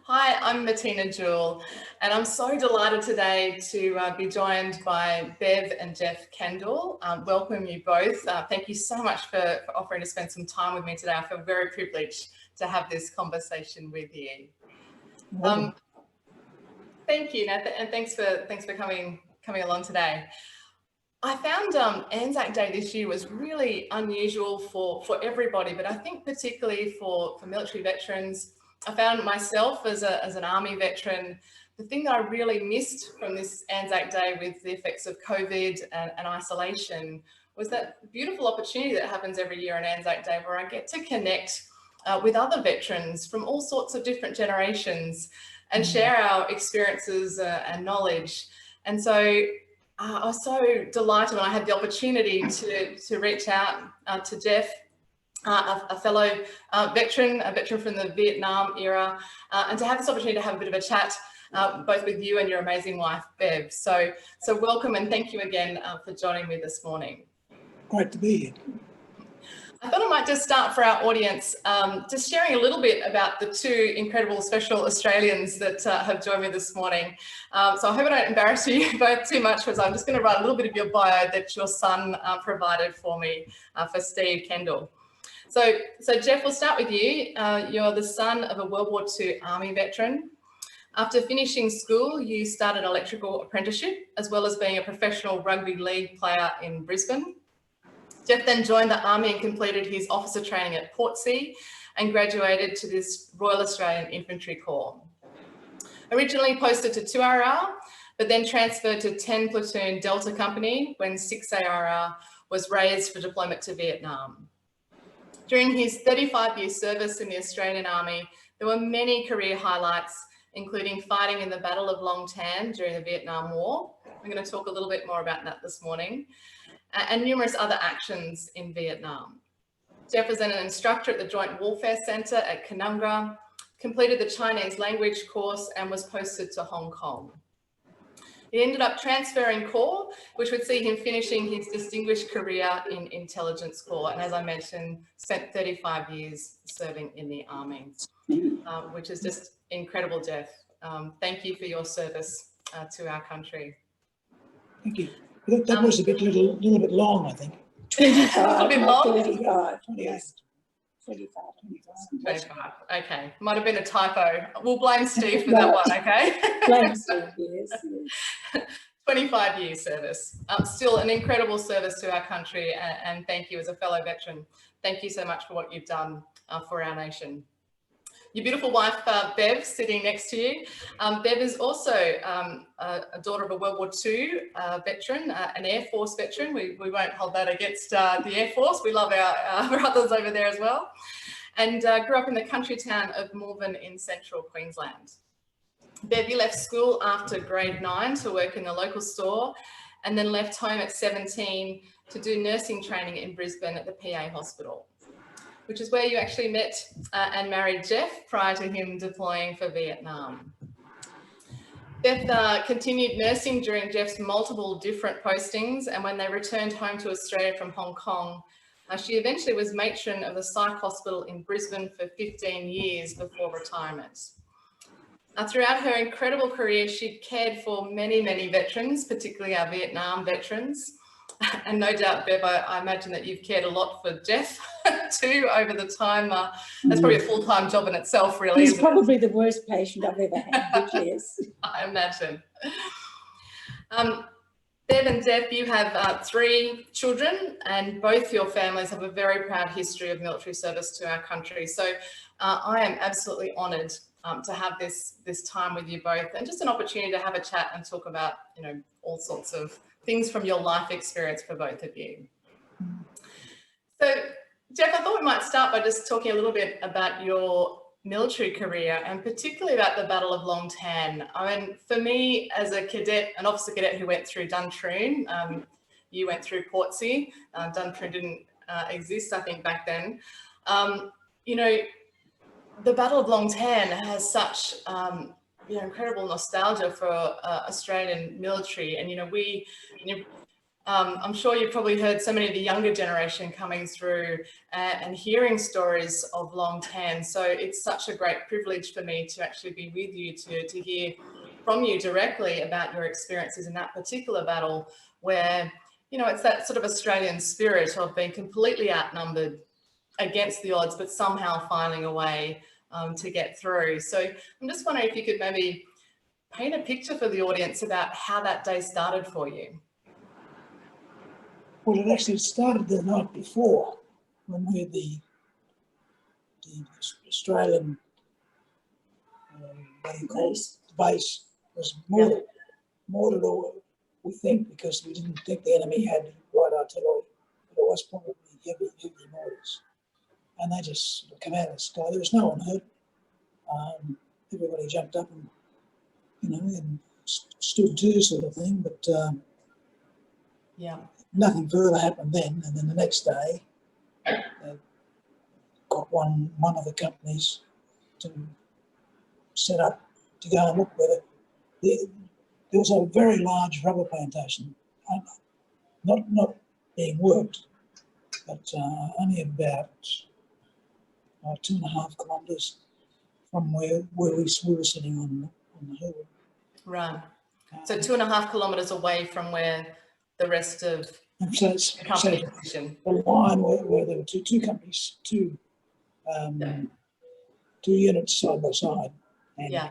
Hi, I'm Martina Jewell, and I'm so delighted today to be joined by Bev and Jeff Kendall. Welcome you both. Thank you so much for offering to spend some time with me today. I feel very privileged to have this conversation with you. Thank you, Nath, and thanks for coming along today. I found Anzac Day this year was really unusual for everybody, but I think particularly for military veterans. I found myself as an Army veteran, the thing that I really missed from this Anzac Day with the effects of COVID and isolation was that beautiful opportunity that happens every year on Anzac Day where I get to connect with other veterans from all sorts of different generations and share our experiences and knowledge. And so I was so delighted when I had the opportunity to reach out to Jeff, a fellow veteran, a veteran from the Vietnam era, and to have this opportunity to have a bit of a chat, both with you and your amazing wife, Bev. So welcome and thank you again for joining me this morning. Great to be here. I thought I might just start for our audience, just sharing a little bit about the two incredible special Australians that have joined me this morning. So I hope I don't embarrass you both too much, because I'm just going to write a little bit of your bio that your son provided for me for Steve Kendall. So Jeff, we'll start with you. You're the son of a World War II Army veteran. After finishing school, you started an electrical apprenticeship, as well as being a professional rugby league player in Brisbane. Jeff then joined the Army and completed his officer training at Portsea and graduated to this Royal Australian Infantry Corps. Originally posted to 2RR, but then transferred to 10 Platoon Delta Company when 6ARR was raised for deployment to Vietnam. During his 35-year service in the Australian Army, there were many career highlights, including fighting in the Battle of Long Tan during the Vietnam War. We're going to talk a little bit more about that this morning. And numerous other actions in Vietnam. Jeff was then an instructor at the Joint Warfare Centre at Canungra, completed the Chinese language course and was posted to Hong Kong. He ended up transferring corps, which would see him finishing his distinguished career in Intelligence Corps. And as I mentioned, spent 35 years serving in the Army, which is just incredible, Jeff. Thank you for your service to our country. Thank you. That was a little bit long, I think. 25, a bit long. 35, 25. Okay, might have been a typo. We'll blame Steve for that one, okay? Blame Steve, yes. 25 years service. Still an incredible service to our country, and thank you as a fellow veteran. Thank you so much for what you've done for our nation. Your beautiful wife, Bev, sitting next to you. Bev is also a daughter of a World War II veteran, an Air Force veteran. We won't hold that against the Air Force. We love our brothers over there as well. And grew up in the country town of Morven in central Queensland. Bev, you left school after grade 9 to work in the local store, and then left home at 17 to do nursing training in Brisbane at the PA Hospital, which is where you actually met and married Jeff prior to him deploying for Vietnam. Beth continued nursing during Jeff's multiple different postings, and when they returned home to Australia from Hong Kong, she eventually was matron of the Psych Hospital in Brisbane for 15 years before retirement. Throughout her incredible career, she cared for many, many veterans, particularly our Vietnam veterans. And no doubt, Bev, I imagine that you've cared a lot for Jeff too over the time. That's probably a full-time job in itself, really. He's probably the worst patient I've ever had, which is. I imagine. Bev and Jeff, you have 3 children, and both your families have a very proud history of military service to our country. So I am absolutely honoured to have this time with you both, and just an opportunity to have a chat and talk about, all sorts of things from your life experience for both of you. So, Jeff, I thought we might start by just talking a little bit about your military career, and particularly about the Battle of Long Tan. I mean, for me, as a cadet, an officer cadet who went through Duntroon, you went through Portsea. Duntroon didn't exist, I think, back then. The Battle of Long Tan has such incredible nostalgia for Australian military, and I'm sure you've probably heard so many of the younger generation coming through and hearing stories of Long Tan. So it's such a great privilege for me to actually be with you to hear from you directly about your experiences in that particular battle where, you know, it's that sort of Australian spirit of being completely outnumbered against the odds, but somehow finding a way to get through. So I'm just wondering if you could maybe paint a picture for the audience about how that day started for you. Well, it actually started the night before when we had the Australian, what do you call it? Base was mortared, or we think, because we didn't think the enemy had light artillery, but it was probably heavy mortars. And they just sort of come out of the sky. There was no one hurt. Everybody jumped up and, you know, and stood to, sort of thing, but nothing further happened then. And then the next day, got one of the companies to set up to go and look whether there was a very large rubber plantation, not being worked, but only about 2.5 kilometres from where we were sitting on the hill. Right. So 2.5 kilometres away from where the rest of the company position. The line where there were two companies, two units side by side, and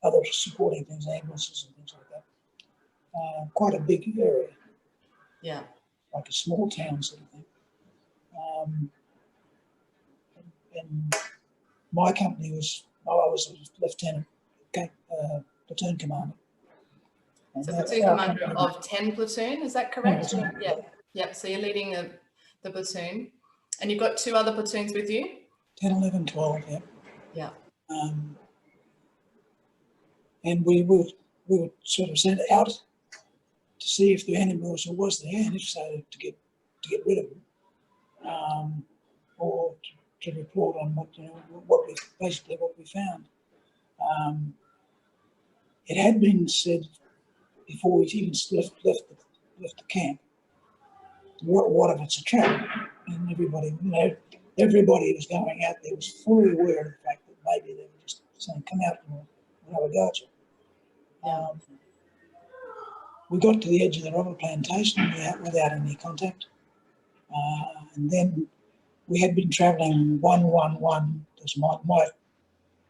other supporting things, ambulances and things like that. Quite a big area. Yeah. Like a small town sort of thing. And my company was, I was a lieutenant, platoon commander. So platoon commander of 10 platoon, is that correct? Yeah. Yep. So you're leading the platoon, and you've got 2 other platoons with you? 10, 11, 12, yeah. Yeah. And we were sort of sent out to see if the enemy was there, and if so, to get rid of them, or to report on what we found. It had been said before we even left the camp, what if it's a trap? And everybody was going out there, was fully aware of the fact that maybe they were just saying, come out and we'll have a go at you. We got to the edge of the rubber plantation without any contact. And then we had been travelling 111, because my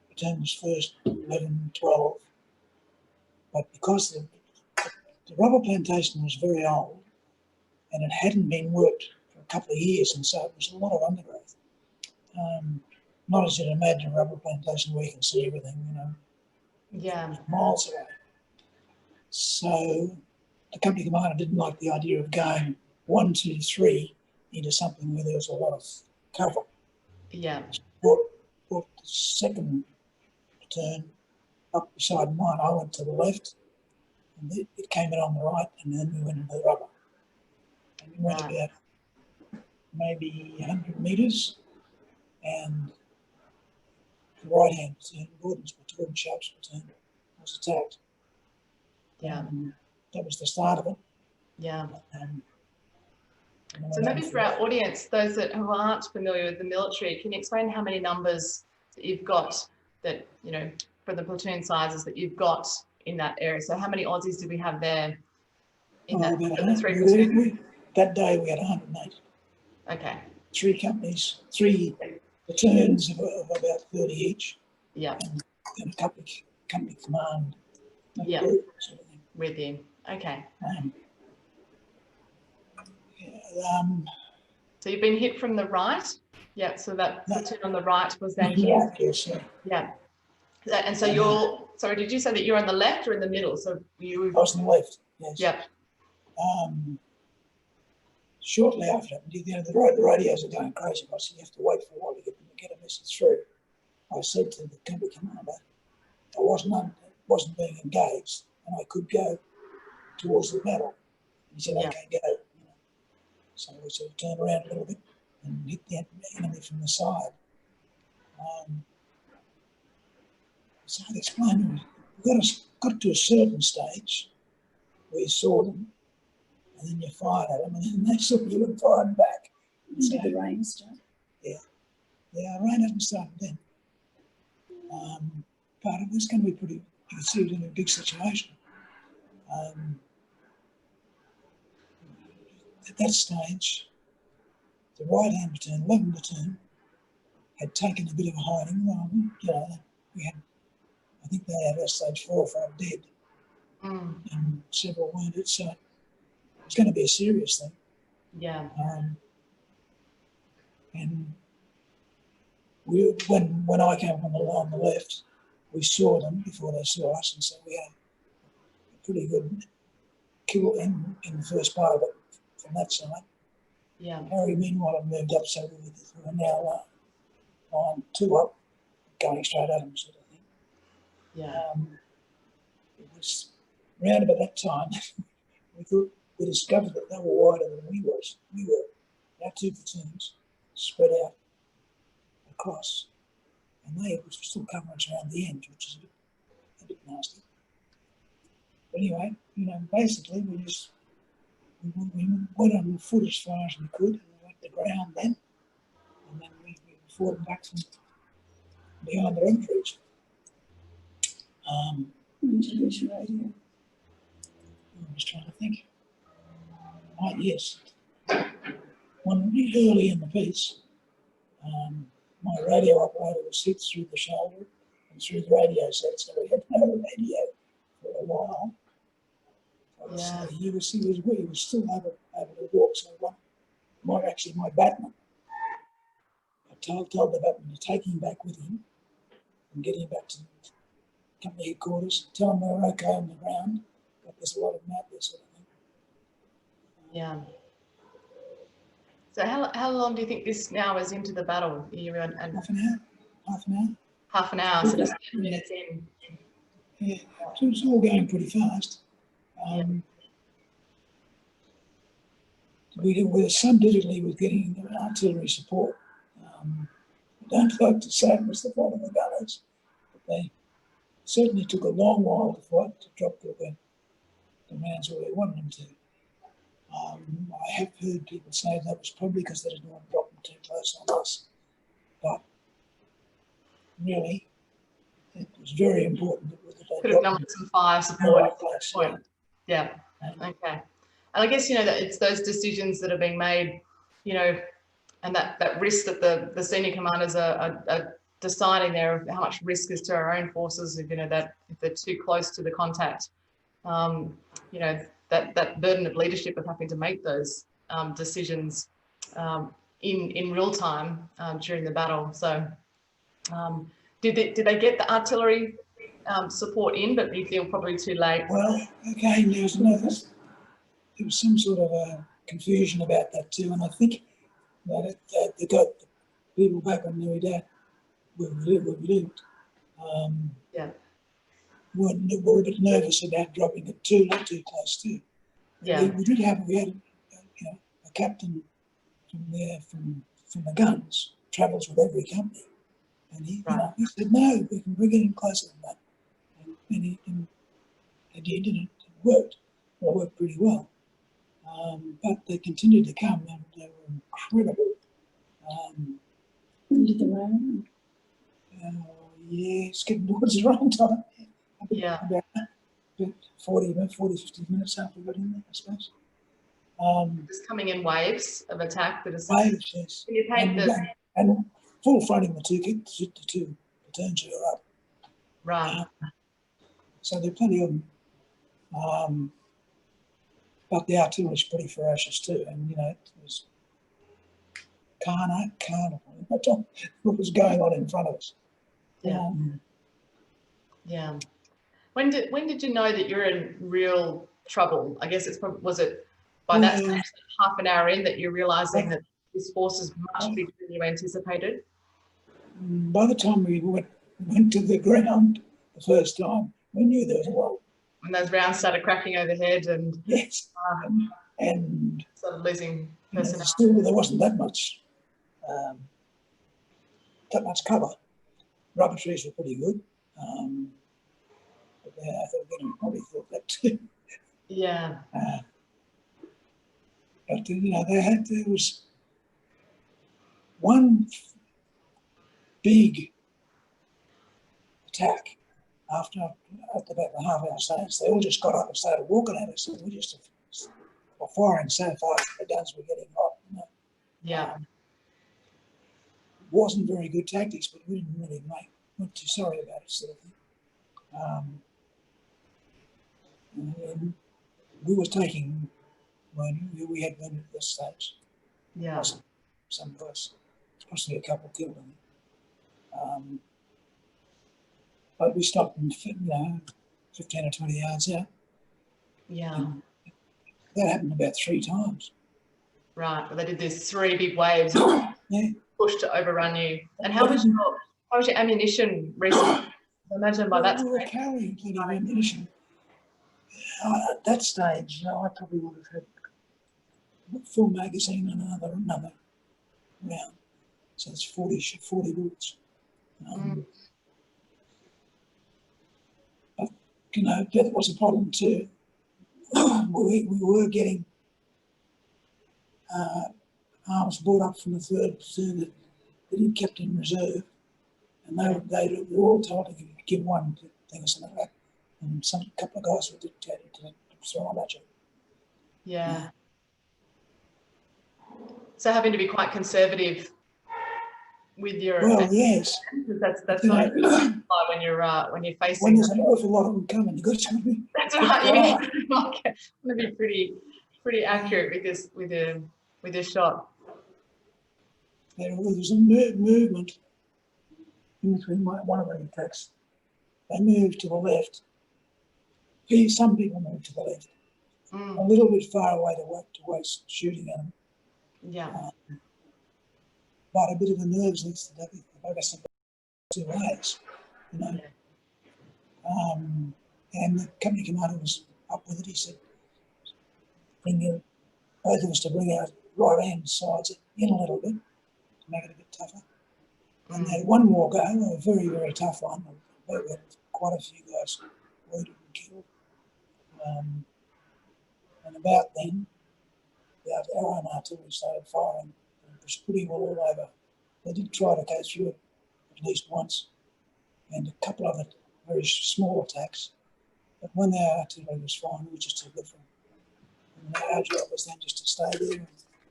platoon was first, 11, 12. But because the rubber plantation was very old and it hadn't been worked for a couple of years, and so it was a lot of undergrowth. Not as you'd imagine a rubber plantation where you can see everything, miles away. So the company commander didn't like the idea of going 1, 2, 3 into something where there was a lot of cover. Yeah. Brought the second platoon up beside mine. I went to the left, and it came in on the right, and then we went into the rubber. And we went about maybe 100 metres, and the right-hand platoon, Gordon's platoon, Sharp's platoon, was attacked. Yeah. That was the start of it. Yeah. So maybe for our audience, those who aren't familiar with the military, can you explain how many numbers that you've got that, for the platoon sizes that you've got in that area? So how many Aussies did we have there in that 3 platoons? That day we had 108. Okay. 3 companies, 3 platoons of about 30 each. Yeah. And a company command. Yeah. Group, sort of thing. With you. Okay. So you've been hit from the right. Yeah. So that platoon on the right was then hit. Yes. Yeah. And so you're, sorry, did you say that you're on the left or in the middle? So I was on the left. Yes. Yep. Shortly after, the radios are going crazy. I said, you have to wait for a while to get a message through. I said to the company commander, I wasn't being engaged, and I could go towards the battle. He said, okay, go. So we sort of turned around a little bit and hit the enemy from the side. So I explained, we got to a certain stage where you saw them, and then you fired at them, and then they saw you and fired back. When did the rain start? Yeah, rain hasn't started then. But it was going to be pretty, you could see it in a big situation. At that stage, the right-hand platoon, 11 platoon, had taken a bit of a hiding. We had, I think they had stage 4 or 5 dead, and several wounded, so it was going to be a serious thing. Yeah. And when I came on the left, we saw them before they saw us, and so we had a pretty good kill in the first part of it from that side. Yeah. Harry, meanwhile, had moved up, so we were now on 2 up, going straight at them, sort of thing. Yeah. It was round about that time we discovered that they were wider than we was. We were, our 2 platoons spread out across, and they were still covering us around the end, which is a bit nasty. But anyway, basically we went on foot as far as we could, and we went to ground then, and then we fought them back from behind their entries. When did you use your radio? I was trying to think. Yes. Early in the piece, my radio operator was hit through the shoulder and through the radio set, so we had no radio for a while. Yeah. He was still able to walk. So my batman, I told the batman to take him back with him and get him back to company headquarters, tell him we were okay on the ground, but there's a lot of them out there, sort of thing. Yeah. So how long do you think this now is into the battle? And Half an hour. half an hour, so just 10 minutes in. Yeah, so it's all going pretty fast. We were some difficulty with getting the artillery support. I don't like to say it was the fault of the gunners, but they certainly took a long while to fight to drop the rounds where they wanted them to. I have heard people say that was probably because they didn't want to drop them too close on us, but really, it was very important that they Could have done some fire support at that point. Yeah. Okay. And I guess, that it's those decisions that are being made, and that risk that the senior commanders are deciding there of how much risk is to our own forces, if that if they're too close to the contact, that burden of leadership of having to make those decisions in real time during the battle. So did they get the artillery support in, but you feel probably too late? Well, again, there was some sort of a confusion about that too, and I think that they got the people back on Nui Dat where we lived. Yeah. Were a bit nervous about dropping it too close too. Yeah. We had a captain from the guns travels with every company, and he said no, we can bring it in closer than that, and he did, and it worked. Well, it worked pretty well. But they continued to come, and they were incredible. When did the rain? It's getting towards the rain time. Yeah. About 40, 50 minutes after we got in there, I suppose. Just coming in waves of attack that is. Waves, yes. Can you paint and full fronting the two platoons who are up. Right. So there are plenty of them. But the artillery is pretty ferocious too, and it was carnal. What was going on in front of us? Yeah. Yeah. When did you know that you're in real trouble? I guess was it by that stage, half an hour in, that you're realizing that this force is much bigger than you anticipated? By the time we went to the ground the first time, we knew there was a lot. When those rounds started cracking overhead and yes, and started losing personnel. Still, there wasn't that much cover. Rubber trees were pretty good. But I thought, probably thought that too. Yeah. But there was one big attack after about the half-hour stage. They all just got up and started walking at us, and we just were firing so fast the guns were getting hot. Yeah. Wasn't very good tactics, but we didn't really weren't too sorry about it, sort of thing. And we were taking when we had men at this stage. Yeah. Some guys, possibly a couple killed them. But we stopped them, 15 or 20 yards out. Yeah. And that happened about 3 times. Right. Well, they did these 3 big waves Yeah. push to overrun you. And how was your ammunition resource? I imagine by that We were stage. carrying plenty of ammunition. At that stage, I probably would have had a full magazine and another round. So it's 40 bullets. But, that was a problem too. We were getting arms brought up from the 3rd platoon that he'd kept in reserve. And they were all told to give one thing or something like that. And a couple of guys were dictated to throw them at you. Yeah. So having to be quite conservative with your. Well, yes. That's not when you're facing. When there's an awful lot of them coming, you got to. That's right. You need to be pretty accurate with your shot. There was a movement in between one of the attacks. They moved to the left. Some people moved to the left, a little bit far away to waste shooting at them. Yeah. But a bit of a nerves needs to be focused 2 ways, Yeah. And the company commander was up with it. He said, both of us to bring our right hand sides in a little bit to make it a bit tougher. And they had one more go, a very, very tough one. We had quite a few guys wounded and killed. And about then, our own artillery started firing. It was pretty well all over. They did try to go through it at least once, and a couple of it very small attacks. But when their artillery was firing, it was just too good for them. And our job was then just to stay there and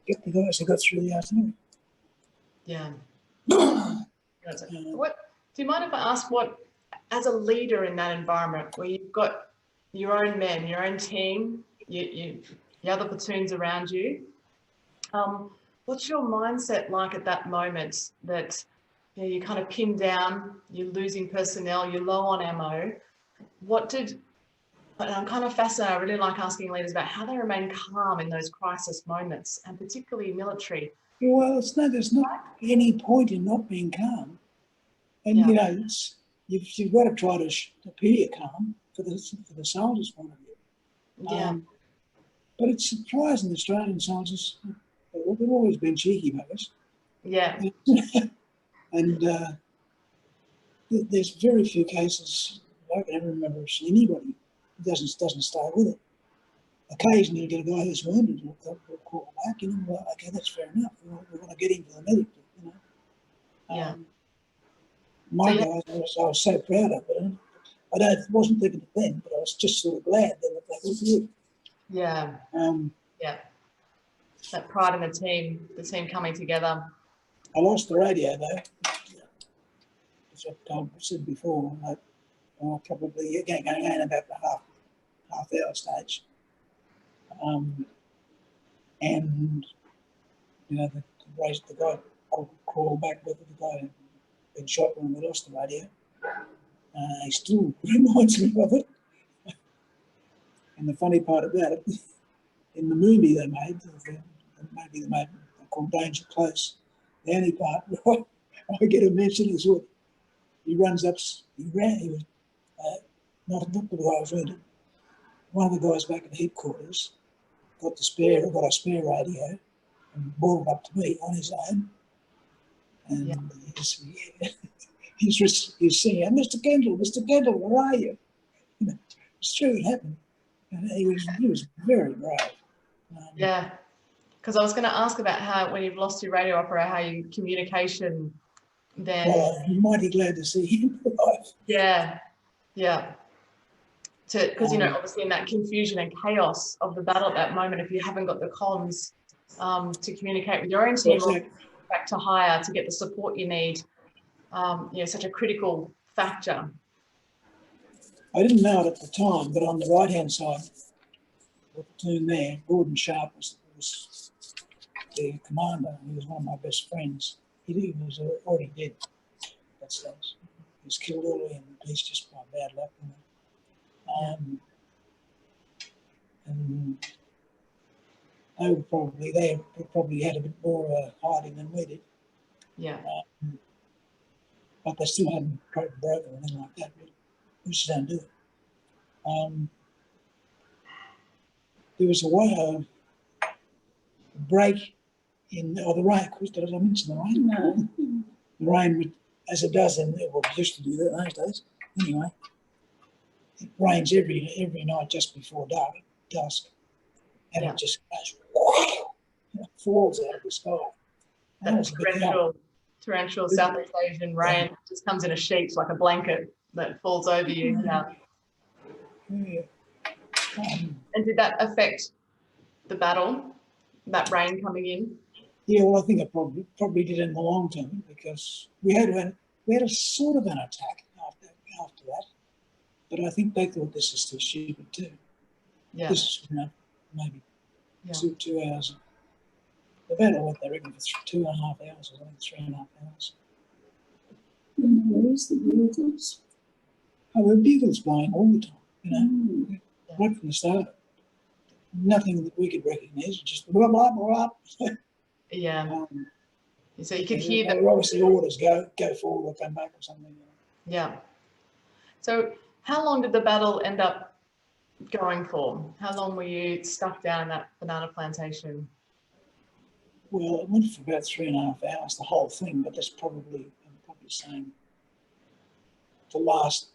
get the guys who got through the artillery. Yeah. What do you mind if I ask what, as a leader in that environment where you've got your own men, your own team, the other platoons around you, what's your mindset like at that moment that you're kind of pinned down, you're losing personnel, you're low on ammo? And I'm kind of fascinated, I really like asking leaders about how they remain calm in those crisis moments, and particularly military. Well, there's not any point in not being calm. And, you've got to try to appear calm for the soldiers' point of view. Yeah. But it's surprising the Australian soldiers, they've always been cheeky buggers. Yeah. And there's very few cases, I can ever remember seeing anybody who doesn't stay with it. Occasionally you get a guy who's wounded, they'll call back, well, okay, that's fair enough. We want to get him for the medic, Yeah. My guys, I was so proud of it. I wasn't thinking of them, but I was just sort of glad that they were good. Yeah. Yeah. That pride in the team coming together. I lost the radio though. As I said before, I probably going about the half hour stage. And the guy crawled back with the guy who'd been shot when we lost the radio. He still reminds me of it. And the funny part about it, in the movie they made, called Danger Close, the only part where I get a mention is what he runs up, he was not the guy who was wounded. One of the guys back at headquarters got a spare radio and brought it up to me on his own. And he's saying, Mr. Kendall, where are you? It's true, it happened. And he was very brave. Yeah. Because I was going to ask about how, when you've lost your radio operator, how your communication then. Well, I'm mighty glad to see him alive. Yeah, yeah. Because, you know, obviously in that confusion and chaos of the battle at that moment, if you haven't got the comms to communicate with your own team or back to hire to get the support you need, you know, such a critical factor. I didn't know it at the time, but on the right-hand side of the platoon there, Gordon Sharp was the commander. He was one of my best friends. He was already dead at that stage. He was killed early in the piece just by bad luck. You know. And they probably had a bit more hiding than we did. Yeah. But they still hadn't broken or anything like that. We just don't do it. There was a break in the rain. Did I mention the rain? No. The rain, as it does, and well, it used to do that in those days. Anyway, it rains every night just before dusk, and it just goes, it falls out of the sky. That torrential Southeast Asian rain just comes in a sheet like a blanket that falls over you. Yeah. And did that affect the battle, that rain coming in? Yeah, well, I think it probably did in the long term, because we had a sort of an attack after that, but I think they thought this is too stupid too. Yeah. This is, you know, maybe 2 hours. The battle went, they reckon, for 2.5 hours, or I think 3.5 hours. Where is the bugles? Oh, the bugles blowing all the time, you know, right from the start. Nothing that we could recognise, just blah, blah, blah. Yeah. So you could hear them. Obviously orders, go forward or come back or something. Yeah. So how long did the battle end up going for? How long were you stuck down in that banana plantation? Well, it went for about 3.5 hours, the whole thing, but that's I'm probably saying the last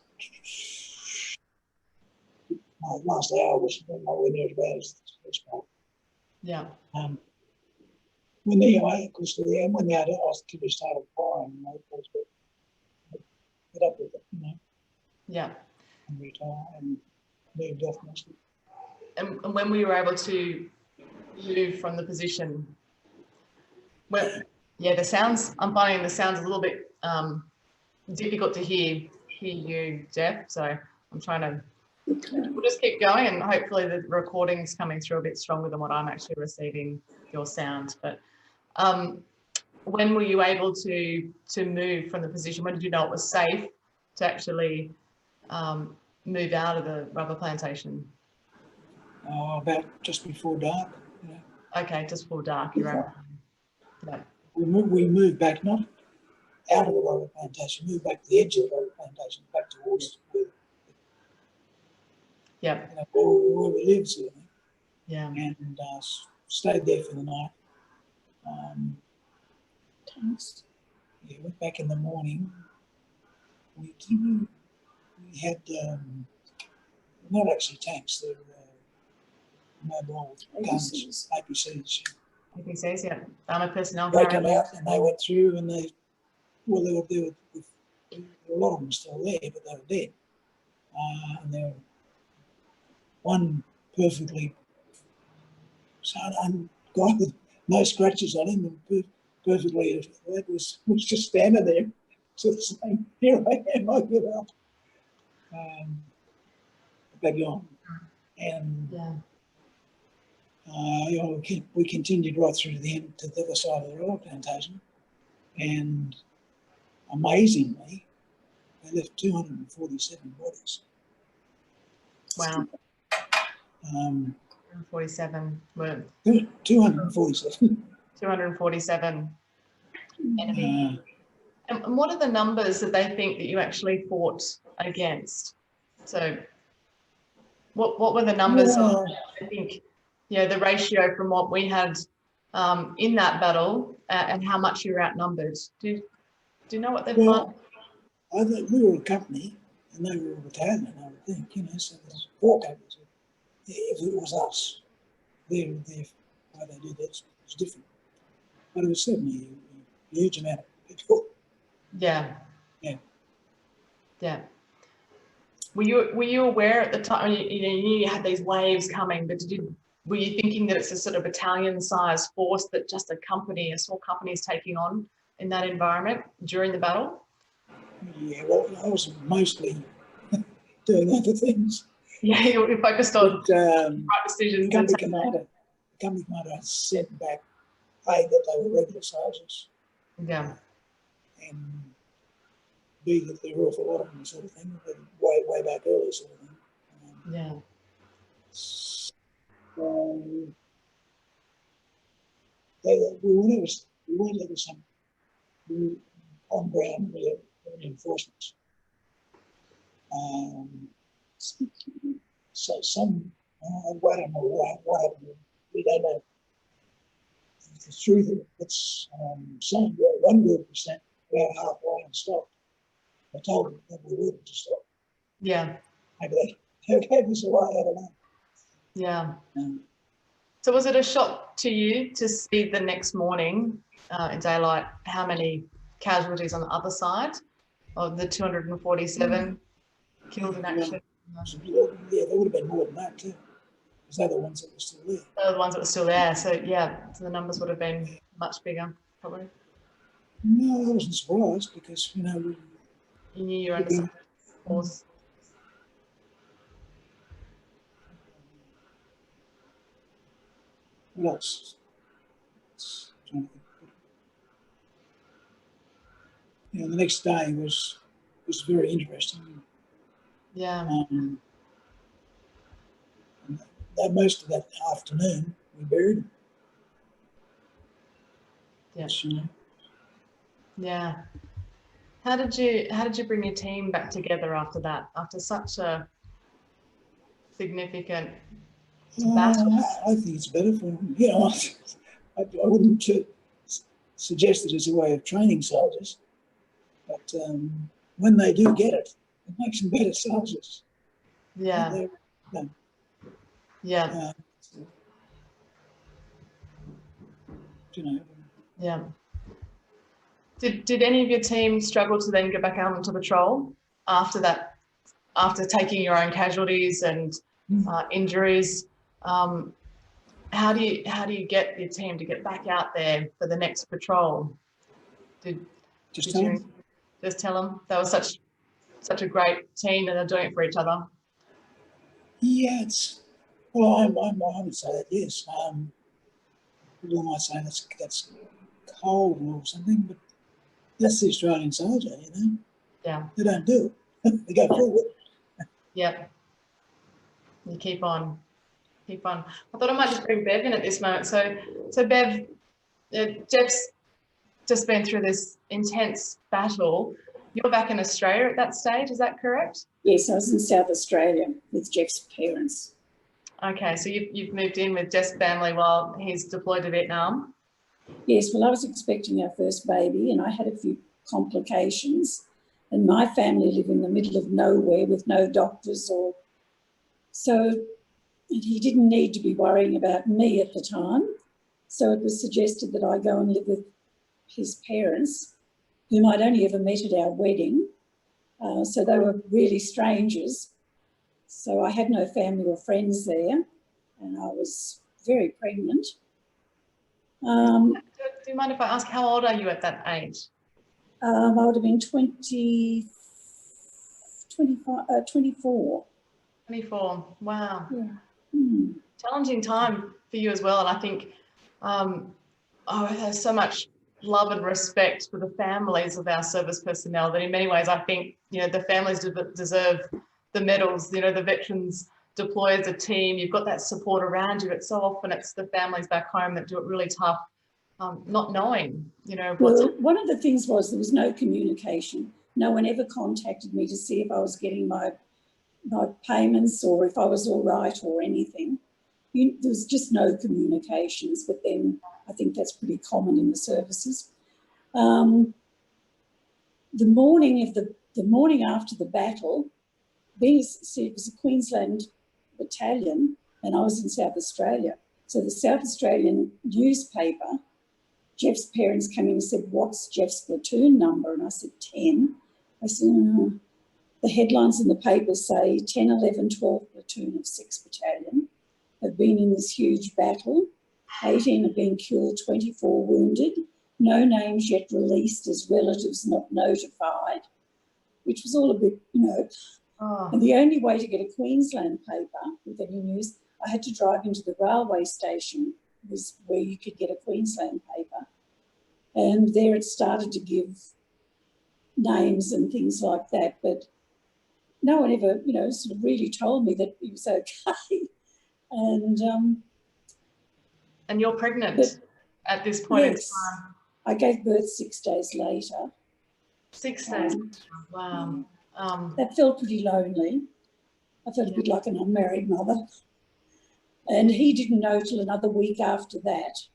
hour was nowhere near as bad as the first part. Yeah. When the artillery started firing, get up with it, you know. Yeah. And retire and moved off mostly. And when we were able to move from the position, well, yeah, the sounds, I'm finding the sounds a little bit difficult to hear you, Jeff. So I'm trying to, we'll just keep going, and hopefully the recording's coming through a bit stronger than what I'm actually receiving your sound. But when were you able to move from the position? When did you know it was safe to actually move out of the rubber plantation? About just before dark. You know. Okay, just before dark. You're right. Yeah. We moved back, not out of the rubber plantation, moved back to the edge of the rubber plantation, back towards where, yeah. You know, where we lived, sort of thing. Yeah. And stayed there for the night. Yeah, went back in the morning. We had not actually tanks, they're mobile guns, APCs. APCs, yeah. Armoured personnel. They come out and they went through, and there were a lot of them still there, but they were dead. And there were one perfectly guy with no scratches on him, and perfectly, that was just standing there, sort of saying, "Here I am, I give up." Back on, and you know, we continued right through to the end, to the other side of the rubber plantation, and amazingly, they left 247 bodies. Wow. 47 were 247. 247 enemy. And what are the numbers that they think that you actually fought against? So what were the numbers of, I think, you know, the ratio from what we had in that battle and how much you were outnumbered? Do you know what they fought? I think we were a company and they were a battalion, I would think, you know, so there's 4 companies. If it was us, why they did that, was different. But it was certainly a huge amount of people. Yeah. Yeah. Yeah. Were you aware at the time, you knew you had these waves coming, but were you thinking that it's a sort of battalion-sized force that just a small company is taking on in that environment during the battle? Yeah, well, I was mostly doing other things. Yeah, you're focused on But right the decisions. company commander sent back A, that they were regular soldiers, Yeah. and B, that there were an awful lot of them sort of thing, but way back early sort of thing. Yeah. So we weren't ever some on ground reinforcements. So some, I don't know what happened. We don't know the truth of it. It's some one group was sent about halfway and stopped. I told them that we wouldn't to stop. Yeah. Maybe they gave us away, I don't know. Yeah. So was it a shock to you to see the next morning in daylight how many casualties on the other side of the 247 killed in action? Yeah, there would have been more than that too, because they're the ones that were still there. They're the ones that were still there. So yeah, so the numbers would have been much bigger, probably. No, I wasn't surprised because, you know, You knew you were under some force. what else? You know, the next day was very interesting. Yeah. Most of that afternoon, we buried him. Yeah. You know, Yeah. How did you bring your team back together after that? After such a significant battle? I think it's better for him. You know, I wouldn't suggest it as a way of training soldiers, but when they do get it, it makes them better soldiers. Yeah. Yeah. You know. Yeah. Did any of your team struggle to then go back out onto patrol after that, after taking your own casualties and injuries? How do you get your team to get back out there for the next patrol? Did you just tell them they were such a great team and they're doing it for each other? Yeah, well, I would say that, yes. People might say that's cold or something, but that's the Australian soldier, you know. Yeah. They don't do it. They go forward. Yep. You keep on. I thought I might just bring Bev in at this moment. So Bev, Jeff's just been through this intense battle. You're back in Australia at that stage, is that correct? Yes, I was in South Australia with Jeff's parents. Okay, so you've moved in with Jeff's family while he's deployed to Vietnam? Yes, well, I was expecting our first baby and I had a few complications, and my family live in the middle of nowhere with no doctors and he didn't need to be worrying about me at the time. So it was suggested that I go and live with his parents, whom I'd only ever met at our wedding. So they were really strangers. So I had no family or friends there, and I was very pregnant. Do you mind if I ask, how old are you at that age? I would have been 24. 24, wow. Yeah. Challenging time for you as well. And I think I have so much love and respect for the families of our service personnel that in many ways I think, you know, the families deserve the medals. You know, the veterans deploy as a team, you've got that support around you, but so often it's the families back home that do it really tough, not knowing, you know. Well, one of the things was there was no communication. No one ever contacted me to see if I was getting my payments or if I was all right or anything. There was just no communications, but then I think that's pretty common in the services. The morning after the battle, being it was a Queensland battalion and I was in South Australia, So the South Australian newspaper, Jeff's parents came in and said, "What's Jeff's platoon number?" And I said, 10. I said, the headlines in the paper say 10, 11, 12 platoon of 6 battalion have been in this huge battle. 18 have been killed, 24 wounded. No names yet released as relatives not notified, which was all a bit, And the only way to get a Queensland paper with any news, I had to drive into the railway station, was where you could get a Queensland paper. And there it started to give names and things like that. But no one ever, sort of really told me that it was okay. And you're pregnant at this point in Yes, time. I gave birth 6 days later. 6 days. Wow. That felt pretty lonely. I felt a bit like an unmarried mother. And he didn't know till another week after that.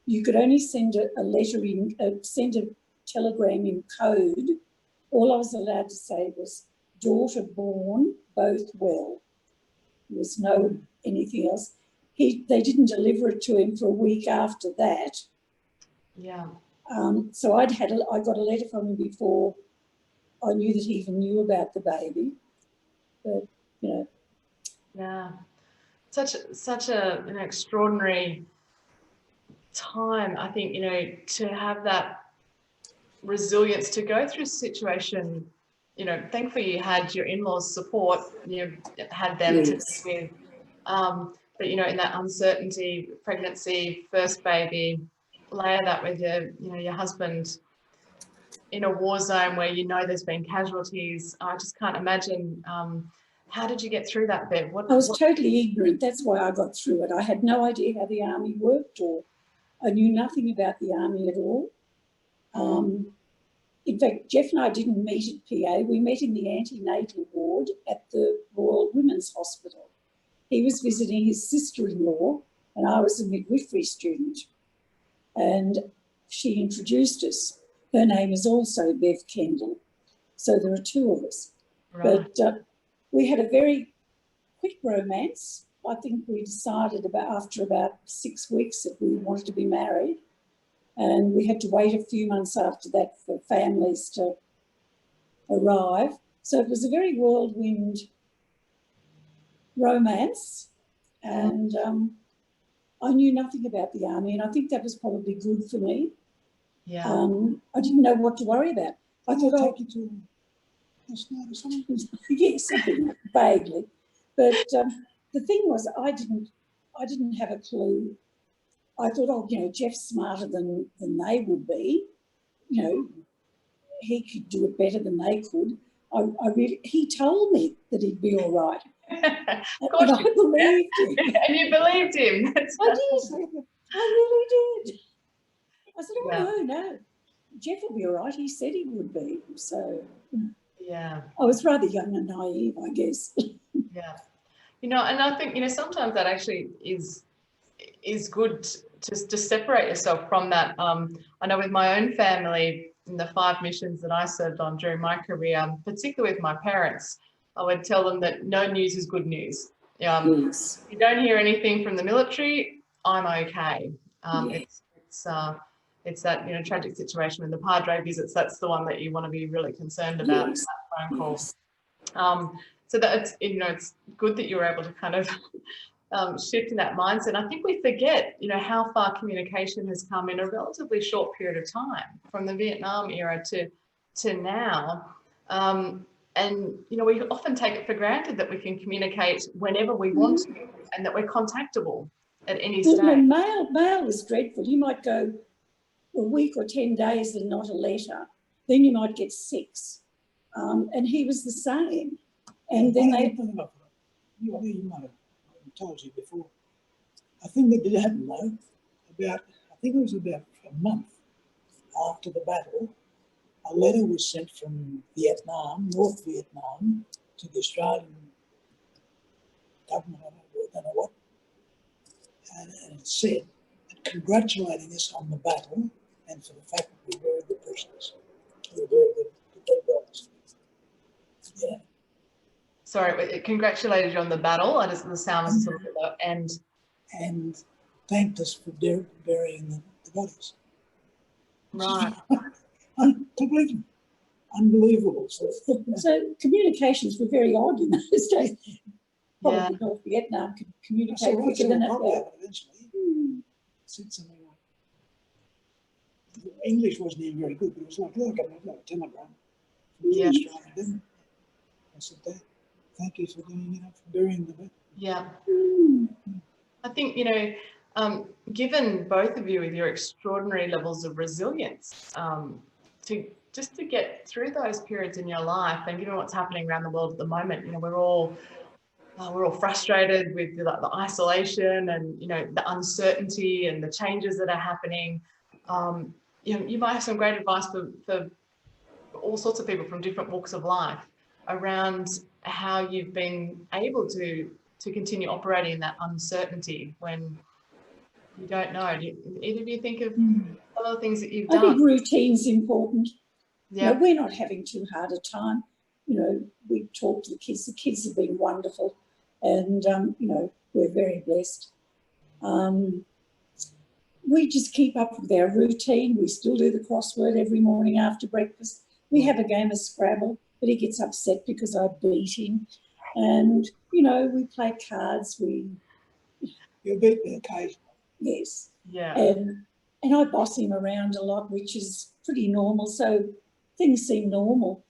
You could only send a letter in, send a telegram in code. All I was allowed to say was, "Daughter born, both well." There was no anything else. They didn't deliver it to him for a week after that. Yeah. So I got a letter from him before I knew that he even knew about the baby. But, Yeah. Such an extraordinary time, I think, to have that resilience to go through a situation. Thankfully you had your in-laws' support, you had them yes. to be with. But in that uncertainty, pregnancy, first baby, layer that with your husband in a war zone where there's been casualties. I just can't imagine. How did you get through that, Bev? I was totally ignorant. That's why I got through it. I had no idea how the army worked, or I knew nothing about the army at all. In fact, Jeff and I didn't meet at PA. We met in the antenatal ward at the Royal Women's Hospital. He was visiting his sister-in-law and I was a midwifery student. And she introduced us. Her name is also Bev Kendall. So there are 2 of us. Right. But we had a very quick romance. I think we decided after about 6 weeks that we wanted to be married. And we had to wait a few months after that for families to arrive. So it was a very whirlwind romance. And I knew nothing about the army, and I think that was probably good for me. Yeah. I didn't know what to worry about. I thought, take you to last night or something? yes, something vaguely. But the thing was, I didn't have a clue. I thought, Jeff's smarter than they would be. He could do it better than they could. He told me that he'd be all right. Of course, I believed him. and you believed him. I did. I really did. I said, no, Jeff will be all right. He said he would be. So yeah, I was rather young and naive, I guess. yeah. And I think, sometimes that actually is good to separate yourself from that. I know with my own family, in the 5 missions that I served on during my career, particularly with my parents, I would tell them that no news is good news. Yes. If you don't hear anything from the military, I'm okay. It's that tragic situation when the Padre visits. That's the one that you want to be really concerned about. Yes. That phone call. Yes. So that it's good that you were able to kind of shift in that mindset. I think we forget, how far communication has come in a relatively short period of time, from the Vietnam era to now. And we often take it for granted that we can communicate whenever we want to, and that we're contactable at any stage. Mail is dreadful. You might go a week or 10 days and not a letter. Then you might get 6. And he was the same. And then you might have told you before. I think that did happen though. I think it was about a month after the battle, a letter was sent from Vietnam, North Vietnam, to the Australian government, I don't know what, and it said, congratulating us on the battle and for the fact that we were good prisoners. We were very good dogs. Yeah. Sorry, it congratulated you on the battle. The sound was a little bit low. And thanked us for burying the bodies. Right. Completely unbelievable. So communications were very odd in those days. Probably Yeah. North Vietnam could So communicate what quicker than it probably did. happened eventually. Said something like, English wasn't even very good, but it was like a telegram from the Yeah. Australian government. I said, thank you for doing it, for burying the body. Yeah. Hmm. I think, you know, given both of you with your extraordinary levels of resilience, to get through those periods in your life, and given what's happening around the world at the moment, you know, we're all frustrated with the isolation and, you know, the uncertainty and the changes that are happening. You know, you might have some great advice for all sorts of people from different walks of life around how you've been able to continue operating in that uncertainty when you don't know. Either of you think of some of the things that you've I done? think routine's important. Yeah. No, we're not having too hard a time. You know, we talk to the kids. The kids have been wonderful, and you know, we're very blessed. We just keep up with our routine. We still do the crossword every morning after breakfast. We have a game of Scrabble, but he gets upset because I beat him. And, you know, we play cards. You beat me occasionally. Yes. Yeah. And I boss him around a lot, which is pretty normal. So things seem normal.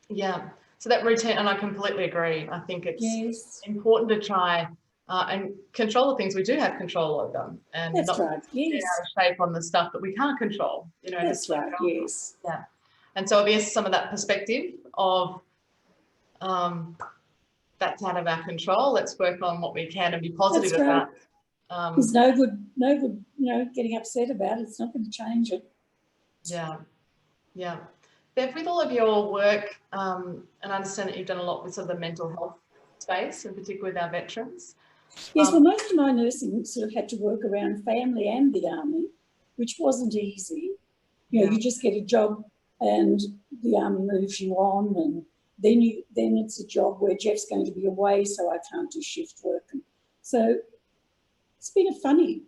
Yeah. So that routine, and I completely agree. I think it's Yes. important to try and control the things we do have control over, and That's not right. Yes. out of shape on the stuff that we can't control. You know, That's right. Yes. Yeah. And so I guess some of that perspective of that's out of our control. Let's work on what we can and be positive That's right. about. There's no good, you know, getting upset about it. It's not going to change it. Yeah. Yeah. Bev, with all of your work, and I understand that you've done a lot with sort of the mental health space, in particular with our veterans. Yes, well, most of my nursing sort of had to work around family and the army, which wasn't easy. You know, you just get a job and the army moves you on, and then it's a job where Jeff's going to be away, so I can't do shift work. And so it's been a funny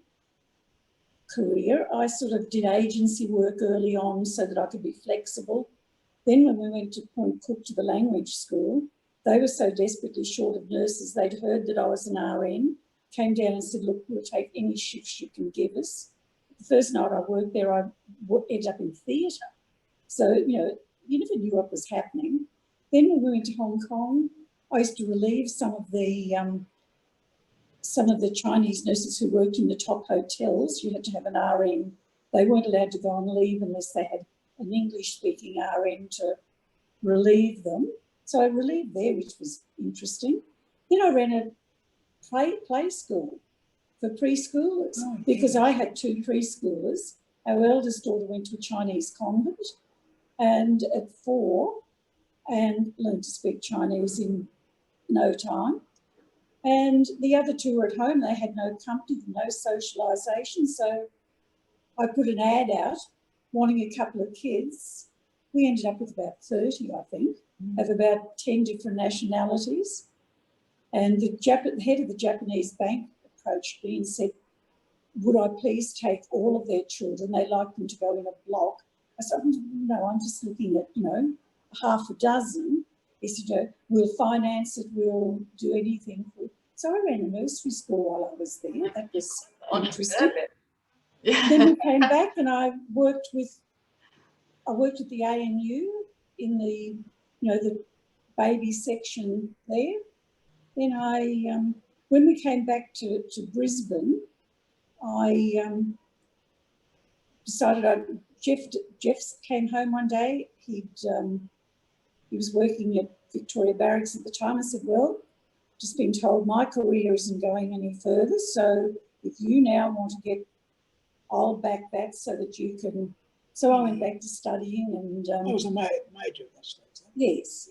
career. I sort of did agency work early on so that I could be flexible. Then when we went to Point Cook to the language school, they were so desperately short of nurses, they'd heard that I was an RN, came down and said, look, we'll take any shifts you can give us. The first night I worked there, I ended up in theatre. So, you know, you never knew what was happening. Then when we went to Hong Kong, I used to relieve some of the Chinese nurses who worked in the top hotels. You had to have an RN. They weren't allowed to go on leave unless they had an English-speaking RN to relieve them. So I relieved there, which was interesting. Then I ran a play school for preschoolers because I had two preschoolers. Our eldest daughter went to a Chinese convent and at 4 and learned to speak Chinese in no time. And the other two were at home. They had no company, no socialisation. So I put an ad out wanting a couple of kids. We ended up with about 30, I think, of about 10 different nationalities. And the head of the Japanese bank approached me and said, would I please take all of their children? They like them to go in a block. I said, no, I'm just looking at, you know, half a dozen. He said, we'll finance it, we'll do anything for it. So I ran a nursery school while I was there. That was interesting. Yeah. Then we came back and I worked at the ANU in the, you know, the baby section there. Then when we came back to Brisbane, I decided Jeff came home one day. He was working at Victoria Barracks at the time. I said, well, just been told my career isn't going any further. So if you now want to I'll back that so that you can. So I went back to studying and. That was a major at that stage. Yes.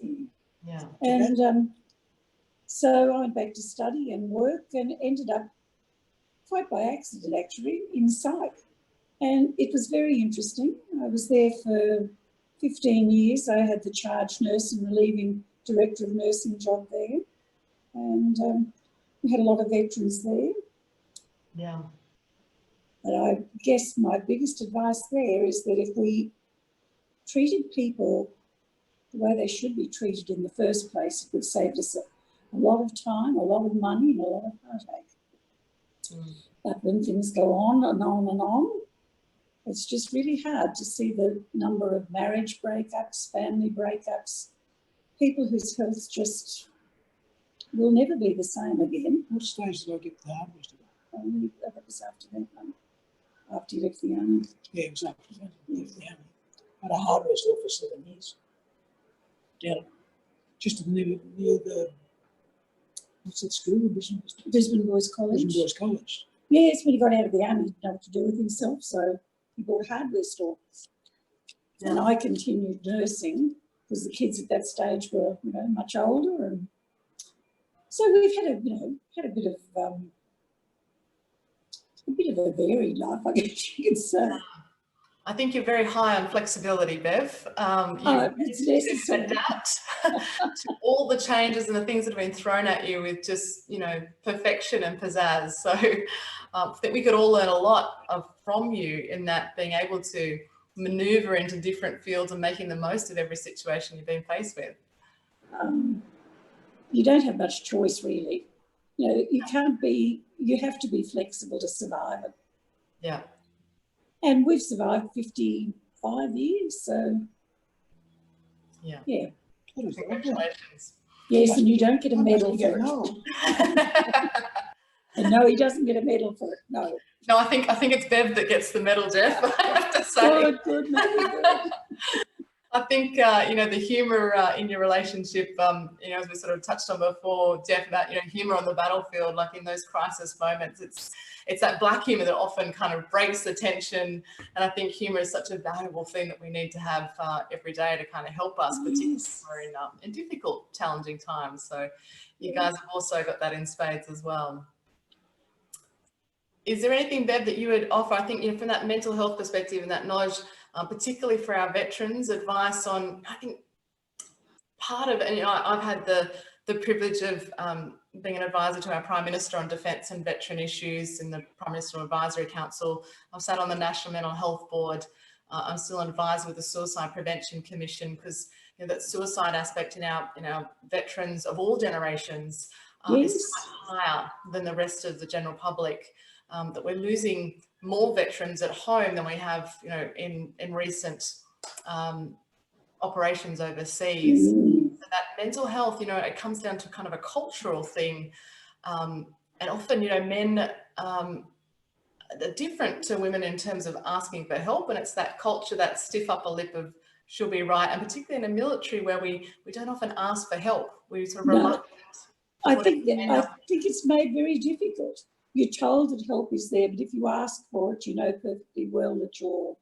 Yeah. And so I went back to study and work and ended up quite by accident actually in psych. And it was very interesting. I was there for 15 years. I had the charge nurse and relieving director of nursing job there. And we had a lot of veterans there. Yeah. But I guess my biggest advice there is that if we treated people the way they should be treated in the first place, it would save us a lot of time, a lot of money, and a lot of heartache. But when things go on and on and on, it's just really hard to see the number of marriage breakups, family breakups, people whose health just will never be the same again. What stage did I get the hardware store? That was after that one, after you left the army. Yeah, it was after I left the army. I had a hardware store for 7 years. Down just near the, what's that school? Brisbane Boys College. Boys College. Yes, when he got out of the army, he didn't know what to do with himself, so he bought a hardware store. And I continued nursing because the kids at that stage were, much older, and so we've had a bit of a varied life, I guess you could say. I think you're very high on flexibility, Bev. It's necessary. Adapt to all the changes and the things that have been thrown at you with just, perfection and pizzazz. So I think we could all learn a lot from you in that, being able to maneuver into different fields and making the most of every situation you've been faced with. You don't have much choice, really. You have to be flexible to survive it. Yeah. And we've survived 55 years, so yeah. Congratulations. Yes, and you don't get a medal for it. And no, he doesn't get a medal for it. No. No, I think it's Bev that gets the medal, Jeff. I have to say. Good. I think the humour in your relationship, as we sort of touched on before, Jeff, about humour on the battlefield, like in those crisis moments, it's that black humour that often kind of breaks the tension. And I think humour is such a valuable thing that we need to have every day to kind of help us, particularly when we're in difficult, challenging times. So you guys have also got that in spades as well. Is there anything, Bev, that you would offer? I think from that mental health perspective and that knowledge, particularly for our veterans, advice on, I think part of, and I've had the privilege of being an advisor to our Prime Minister on defence and veteran issues in the Prime Minister Advisory Council. I've sat on the National Mental Health Board. I'm still an advisor with the Suicide Prevention Commission, because that suicide aspect in our veterans of all generations is higher than the rest of the general public. That we're losing more veterans at home than we have, in recent operations overseas. So that mental health, it comes down to kind of a cultural thing, and often, men are different to women in terms of asking for help, and it's that culture, that stiff upper lip of she'll be right, and particularly in a military where we don't often ask for help. We sort of reluctant. I think it's made very difficult. You're told that help is there, but if you ask for it, you know perfectly well that your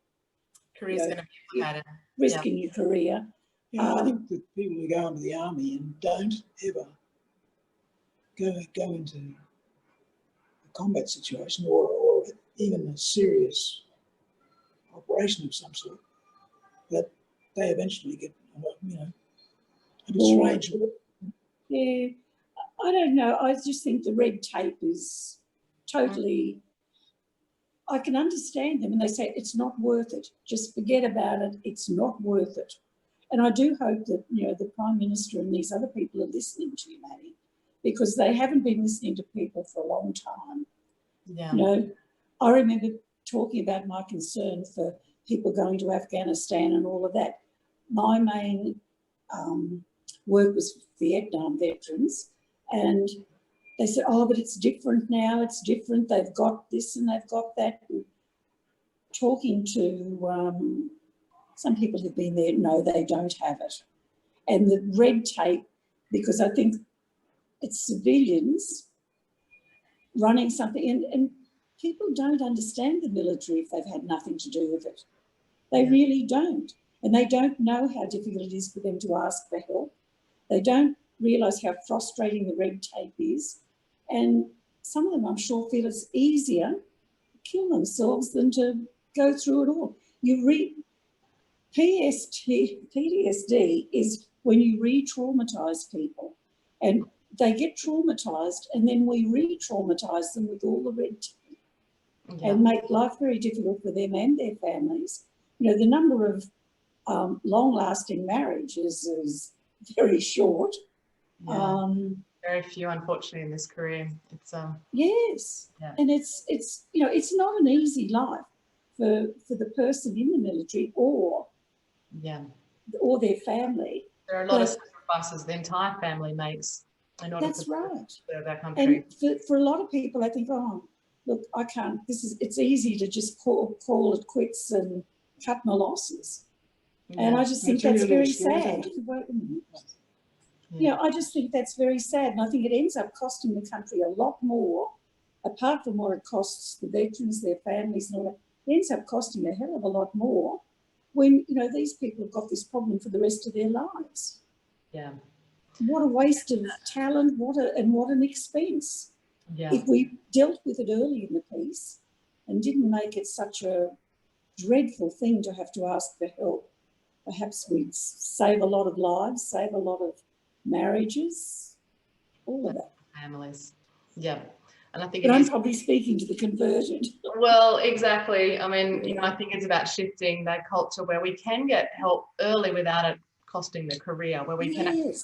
career's going to be implicated. Risking your career. Yeah, I think that people who go into the army and don't ever go into a combat situation or even a serious operation of some sort, that they eventually get, a bit strange with it. Yeah, I don't know. I just think the red tape is totally, I can understand them, and they say it's not worth it. Just forget about it. It's not worth it. And I do hope that, the Prime Minister and these other people are listening to you, Maddie, because they haven't been listening to people for a long time. Yeah. I remember talking about my concern for people going to Afghanistan and all of that. My main work was for Vietnam veterans, and they said, but it's different now, it's different, they've got this and they've got that. And talking to some people who've been there, no, they don't have it. And the red tape, because I think it's civilians running something, and people don't understand the military if they've had nothing to do with it. They really don't. And they don't know how difficult it is for them to ask for help. They don't realise how frustrating the red tape is. And some of them, I'm sure, feel it's easier to kill themselves than to go through it all. PTSD is when you re-traumatise people, and they get traumatised, and then we re-traumatise them with all the red tape. Yeah. and make life very difficult for them and their families. You know, the number of long-lasting marriages is very short. Yeah. Very few, unfortunately, in this career. It's Yes, yeah. and it's you know, it's not an easy life for the person in the military or their family. There are a lot of sacrifices the entire family makes in order That's to right. serve our country. And for a lot of people, I think, oh, look, I can't. It's easy to just call it quits and cut my losses. And I just think that's very sad. You know, I just think that's very sad. And I think it ends up costing the country a lot more, apart from what it costs the veterans, their families and all that. It ends up costing a hell of a lot more when, you know, these people have got this problem for the rest of their lives. Yeah. What a waste of talent, what an expense. Yeah. If we dealt with it early in the piece and didn't make it such a dreadful thing to have to ask for help, perhaps we'd save a lot of lives, save a lot of marriages, all of that. Families. Yeah. And I think but I'm probably speaking to the converted. Well, exactly. I mean, you know, I think it's about shifting that culture where we can get help early without it costing the career, where we can actually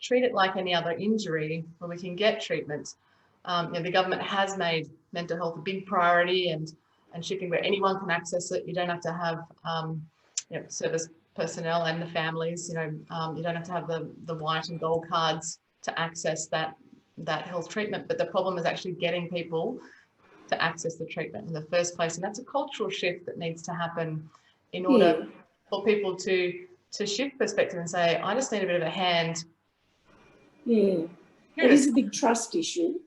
treat it like any other injury, where we can get treatment. You know, the government has made mental health a big priority and shifting where anyone can access it. You don't have to have you know, service personnel and the families. You know, you don't have to have the white and gold cards to access that health treatment. But the problem is actually getting people to access the treatment in the first place, and that's a cultural shift that needs to happen in order for people to shift perspective and say, I just need a bit of a hand. Yeah, it is a big trust issue.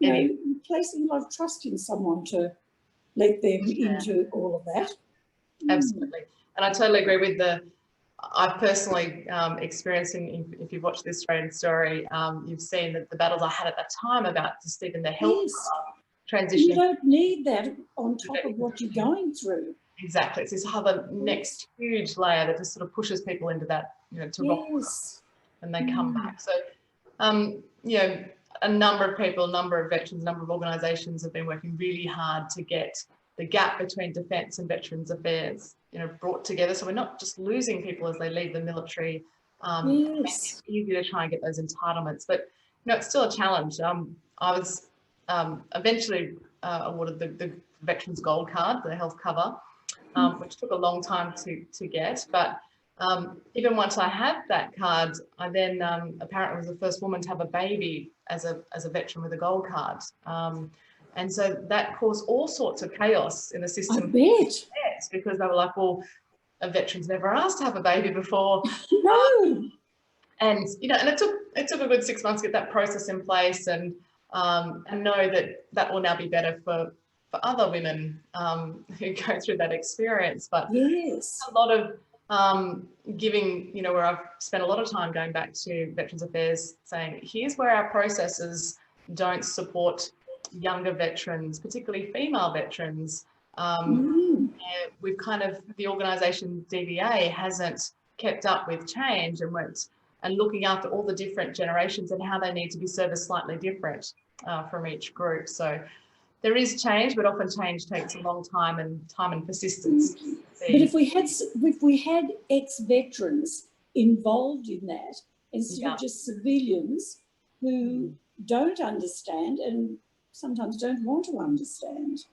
You know, placing a lot of trust in someone to let them into all of that. Absolutely. And I totally agree with I've personally experienced, if you've watched the Australian Story, you've seen that the battles I had at that time about just even the health transition. You don't need that on top of what you're going through. Exactly. It's this other next huge layer that just sort of pushes people into that, you know, to rock and they come back. So, you know, a number of people, a number of veterans, a number of organisations have been working really hard to get the gap between defence and Veterans Affairs, you know, brought together. So we're not just losing people as they leave the military. It's easy to try and get those entitlements, but you know, it's still a challenge. I was eventually awarded the Veterans Gold Card, the health cover, which took a long time to get. But even once I had that card, I then apparently was the first woman to have a baby as a veteran with a gold card. And so that caused all sorts of chaos in the system. I bet. Because they were like, well, a veteran's never asked to have a baby before. No. And, you know, and it took a good 6 months to get that process in place and know that will now be better for other women who go through that experience. But a lot of giving, you know, where I've spent a lot of time going back to Veterans Affairs saying, here's where our processes don't support younger veterans, particularly female veterans. We've kind of, the organisation DVA hasn't kept up with change and looking after all the different generations and how they need to be serviced slightly different from each group. So there is change, but often change takes a long time and persistence. But if we had ex-veterans involved in that instead of just civilians who don't understand and sometimes don't want to understand,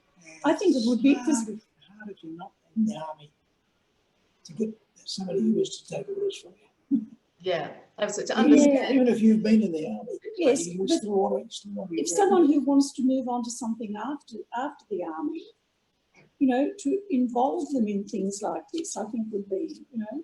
I think it would be because how did you not in the army to get somebody who was to take orders from you? Yeah, absolutely. To understand. Even if you've been in the army, yes, you still want to if someone who wants to move on to something after the army, you know, to involve them in things like this, I think would be, you know,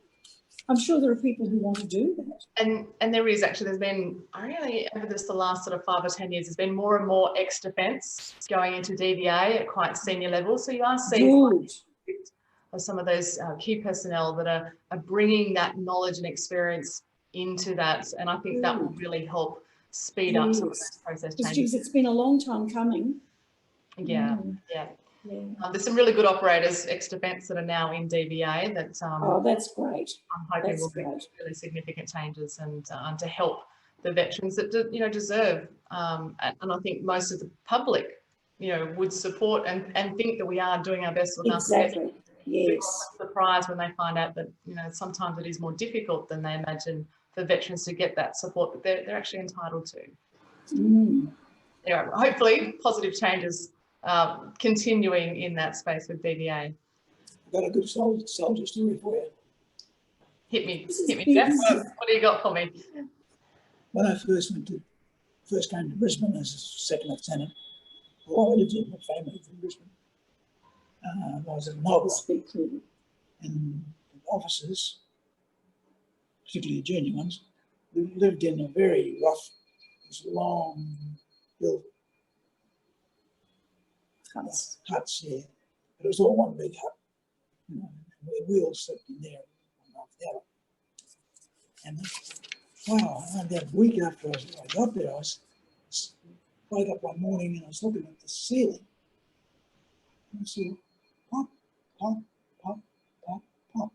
I'm sure there are people who want to do that. And there is actually, there's been, really over the last sort of 5 or 10 years, there's been more and more ex-defence going into DVA at quite senior levels. So you are seeing some of those key personnel that are bringing that knowledge and experience into that. And I think that will really help speed up some of those process changes. It's been a long time coming. Yeah. There's some really good operators, ex-defence, that are now in DVA that that's great. I'm hoping will be really significant changes and to help the veterans that you know deserve. And I think most of the public would support and think that we are doing our best. Exactly. Yes. Surprised when they find out that sometimes it is more difficult than they imagine for veterans to get that support that they're actually entitled to. Anyway, hopefully positive changes continuing in that space with BVA. I've got a good soldier story for you. Hit me, Jeff. What do you got for me? When I first came to Brisbane as a second lieutenant, I lived in my family from Brisbane. I was at Noble, and the officers, particularly the junior ones, lived in a very rough, long built huts here. But it was all one big hut. We all slept in there, one after the other. And that week after I got there, I woke up one morning and I was looking at the ceiling. And I saw pop, pop, pop, pop, pop.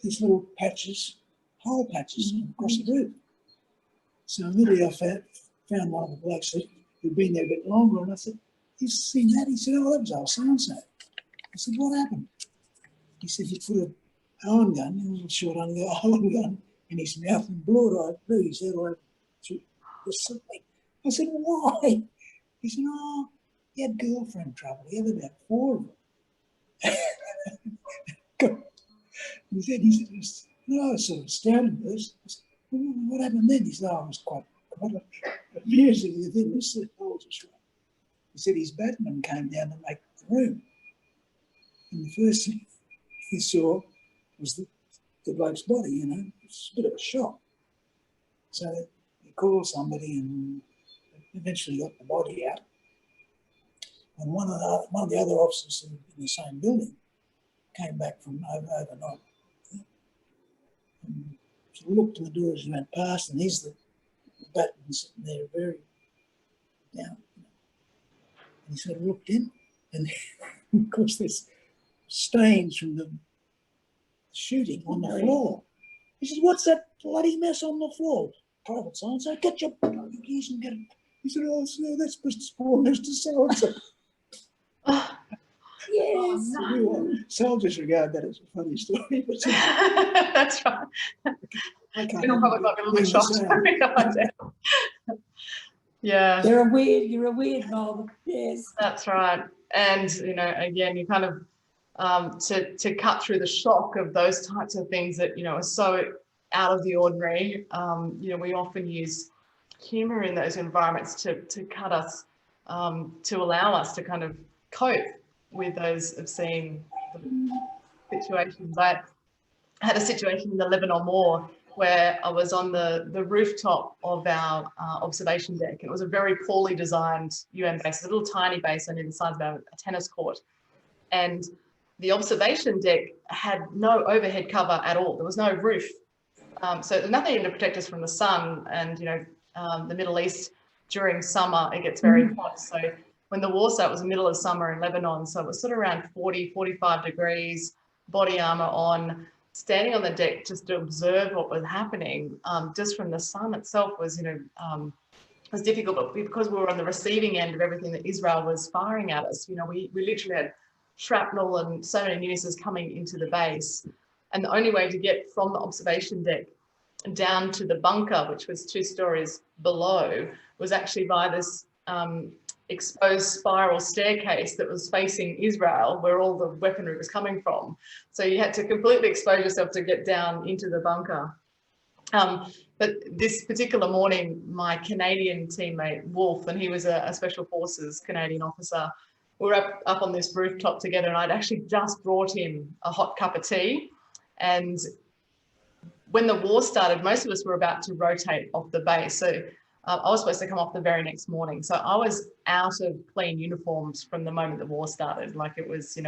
These little patches, hole patches across the roof. So immediately I found one of the blokes who'd been there a bit longer, and I said, "You've seen that?" He said, "Oh, that was old so-and-so." I said, "What happened?" He said, "He put an iron gun, a little short iron gun, in his mouth and blew his head all over through the ceiling." I said, "Why?" He said, "Oh, he had girlfriend trouble. He had about 4 of them." He said, "No, I was sort of astounded at this." I said, "Well, what happened then?" He said, "Oh, I was quite amused at the thing." I said, "Oh, just right." He said his batman came down to make the room. And the first thing he saw was the bloke's body, It's a bit of a shock. So he called somebody and eventually got the body out. And one of the other officers in the same building came back from overnight. And so we looked to the door as we went past, and he's the batman sitting there very down. And he sort of looked in, and of course there's stains from the shooting on the floor. He says, "What's that bloody mess on the floor?" "Private so-and-so, get your keys and get it." He said, "Oh, sir, that's Mr. So-and-so." Yes. Soldiers regard that as a funny story, but That's right. I can't. You'll probably got a little bit shocked. Yeah. You're a weird mob. Yes. That's right. And, again, you kind of, to cut through the shock of those types of things that, are so out of the ordinary, we often use humour in those environments to cut us, to allow us to kind of cope with those obscene situations. I had a situation in the Lebanon War where I was on the rooftop of our observation deck. It was a very poorly designed UN base, a little tiny base on the size of a tennis court. And the observation deck had no overhead cover at all. There was no roof. So there's nothing to protect us from the sun. And, the Middle East during summer, it gets very hot. So when the war started, it was the middle of summer in Lebanon. So it was sort of around 40, 45 degrees, body armor on, standing on the deck just to observe what was happening, just from the sun itself was, was difficult. But because we were on the receiving end of everything that Israel was firing at us, we literally had shrapnel and so many missiles coming into the base. And the only way to get from the observation deck down to the bunker, which was 2 stories below, was actually by this exposed spiral staircase that was facing Israel, where all the weaponry was coming from. So you had to completely expose yourself to get down into the bunker. But this particular morning, my Canadian teammate, Wolf, and he was a Special Forces Canadian officer, we were up on this rooftop together, and I'd actually just brought him a hot cup of tea. And when the war started, most of us were about to rotate off the base. So I was supposed to come off the very next morning. So I was out of clean uniforms from the moment the war started. Like it was, so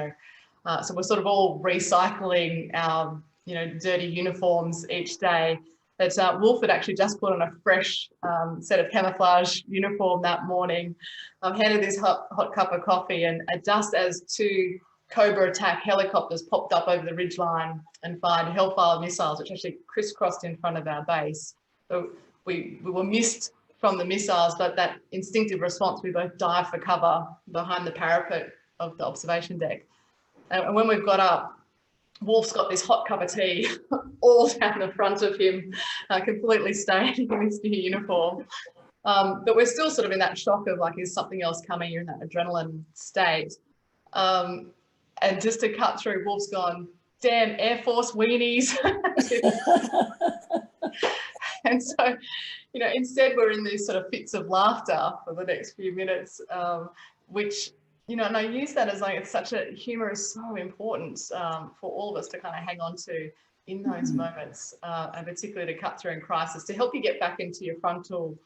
we're sort of all recycling our, dirty uniforms each day. But Wolf had actually just put on a fresh set of camouflage uniform that morning. I handed this hot cup of coffee, and just as 2 Cobra attack helicopters popped up over the ridgeline and fired Hellfire missiles, which actually crisscrossed in front of our base. So we were missed from the missiles, but that instinctive response, we both dive for cover behind the parapet of the observation deck. And when we've got up, Wolf's got this hot cup of tea all down the front of him, completely stained in his new uniform. But we're still sort of in that shock of like, is something else coming? You're in that adrenaline state. And just to cut through, Wolf's gone, damn Air Force weenies. And so, you know, instead we're in these sort of fits of laughter for the next few minutes, which, you know, and I use that as like, it's such a, humour is so important for all of us to kind of hang on to in those moments, and particularly to cut through in crisis, to help you get back into your frontal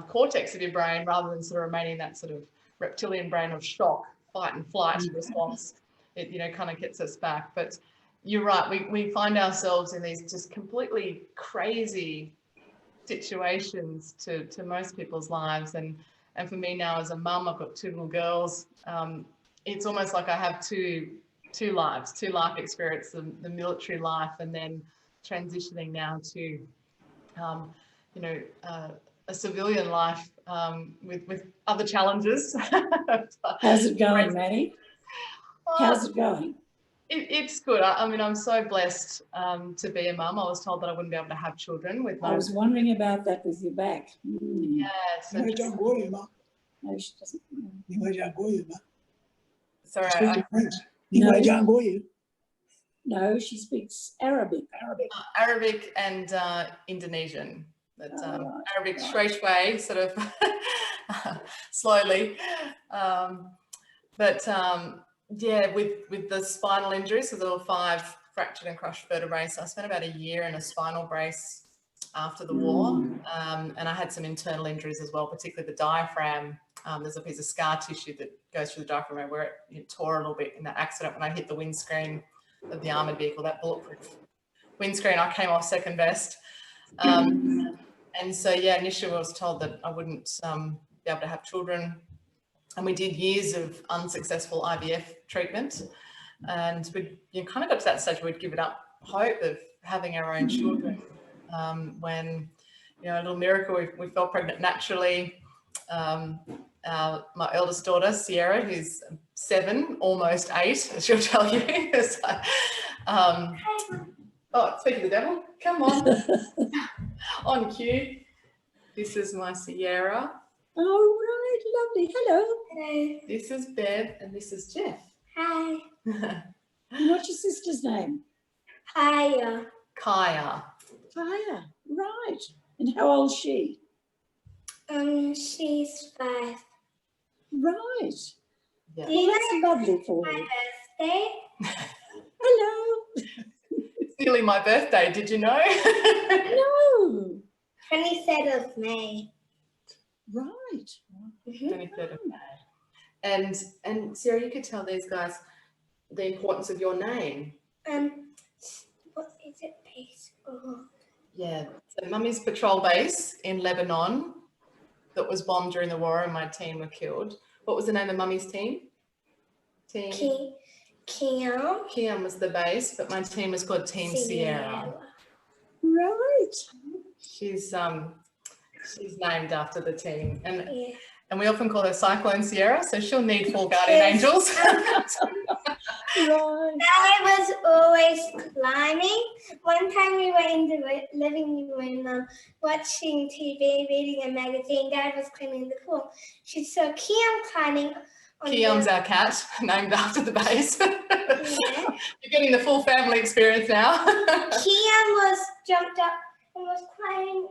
cortex of your brain rather than sort of remaining in that sort of reptilian brain of shock, fight and flight response. It, you know, kind of gets us back. But you're right, we find ourselves in these just completely crazy situations to most people's lives. And for me now as a mum, I've got 2 little girls. It's almost like I have two lives, 2 life experiences, the military life, and then transitioning now to, you know, a civilian life with other challenges. How's it going, Maddie? How's it going? It's good. I mean, I'm so blessed to be a mum. I was told that I wouldn't be able to have children with my... I was wondering about that with your back. Yeah, so No, don't go you, Ma. No, she doesn't. You might not go you, Ma. sorry, Speak I, to French. You No. might not go you. No, she speaks Arabic. Arabic and Indonesian. But Right, Arabic right. shui sort of slowly. Yeah, with the spinal injuries, so there were 5 fractured and crushed vertebrae. So I spent about a year in a spinal brace after the war, and I had some internal injuries as well, particularly the diaphragm. There's a piece of scar tissue that goes through the diaphragm where it tore a little bit in that accident when I hit the windscreen of the armoured vehicle, that bulletproof windscreen. I came off second best. And so, yeah, initially I was told that I wouldn't be able to have children. And we did years of unsuccessful IVF treatment. And we kind of got to that stage where we'd given up hope of having our own children. When, you know, a little miracle, we fell pregnant naturally. My eldest daughter, Sierra, who's 7, almost 8, as she'll tell you. So, oh, speak of the devil, come on. On cue. This is my Sierra. Oh, right, lovely. Hello. Hello. This is Bev, and this is Jeff. Hi. And what's your sister's name? Hiya. Kaya. Kaya. Right. And how old's she? She's 5. Right. Yeah. Do you Well, know that's lovely for my you. birthday? Hello. It's nearly my birthday, did you know? No. 23rd of May. Right. 23rd of May. And Sarah, you could tell these guys the importance of your name. What is it based on? Yeah, so Mummy's patrol base in Lebanon that was bombed during the war and my team were killed. What was the name of Mummy's team? Kiam. Kiam was the base, but my team was called Team Sierra. Right. She's named after the team, and Yeah. we often call her Cyclone Sierra, so she'll need 4 guardian angels. Right. I was always climbing. One time we were in the living room watching TV, reading a magazine. Dad was cleaning the pool. She saw Kiam climbing. Kiam's our cat, named after the base. Yeah. You're getting the full family experience now. Kiam was jumped up and was climbing